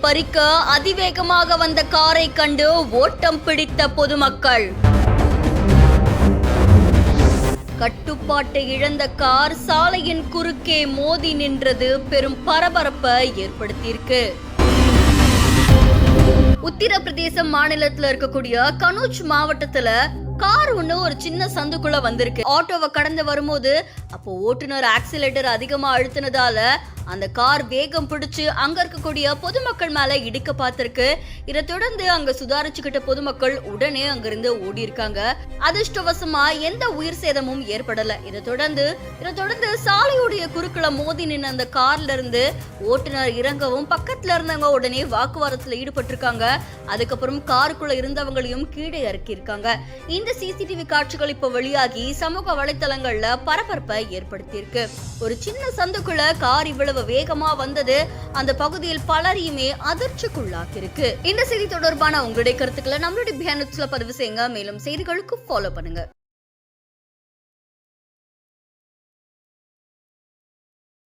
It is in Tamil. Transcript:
பறிக்க அதிவேகமாக வந்த காரை கண்டு ஓட்டம் பிடித்த பொதுமக்கள். கட்டுப்பாட்டை இழந்த கார் சாலையின் குறுக்கே மோதி நின்றது பெரும் பரபரப்பை ஏற்படுத்தியிருக்கு. உத்தரப்பிரதேசம் மாநிலத்துல இருக்கக்கூடிய கனூஜ் மாவட்டத்துல கார் ஒண்ணு ஒரு சின்ன சந்துக்குள்ள வந்திருக்கு. ஆட்டோவை கடந்து வரும்போது அப்போ ஓட்டுநர் ஆக்சிலேட்டர் அதிகமா அழுத்தினதால அந்த கார் வேகம் பிடிச்சு அங்க இருக்கக்கூடிய பொதுமக்கள் மேல இடிக்க பார்த்திருக்கு. இதை தொடர்ந்து அங்க சுதாரிச்சுக்கிட்ட பொதுமக்கள் உடனே அங்கிருந்து ஓடி இருக்காங்க. அதிர்ஷ்டவசமா எந்த உயிர் சேதமும் ஏற்படல. இதை தொடர்ந்து சாலையுடைய குறுக்குல மோதி நின்ன அந்த கார்ல இருந்து ஓட்டுநர் இறங்கவும் பக்கத்துல இருந்தவங்க உடனே வாக்குவாதத்துல ஈடுபட்டிருக்காங்க. அதுக்கப்புறம் காருக்குள்ள இருந்தவங்களையும் கீழே இறக்கி இருக்காங்க. இந்த சிசிடிவி காட்சிகள் இப்ப வெளியாகி சமூக வலைத்தளங்கள்ல பரபரப்பை ஏற்படுத்தியிருக்கு. ஒரு சின்ன சந்துக்குள்ள கார் இவ்வளவு வேகமா வந்தது அந்த பகுதியில் பலரையுமே அதிர்ச்சிக்குள்ளாக்கியிருக்கு. இந்த செய்தி தொடர்பான உங்களுடைய கருத்துக்களை நம்மளுடைய பதிவு செய்யுங்க. மேலும் செய்திகளுக்கு ஃபாலோ பண்ணுங்க.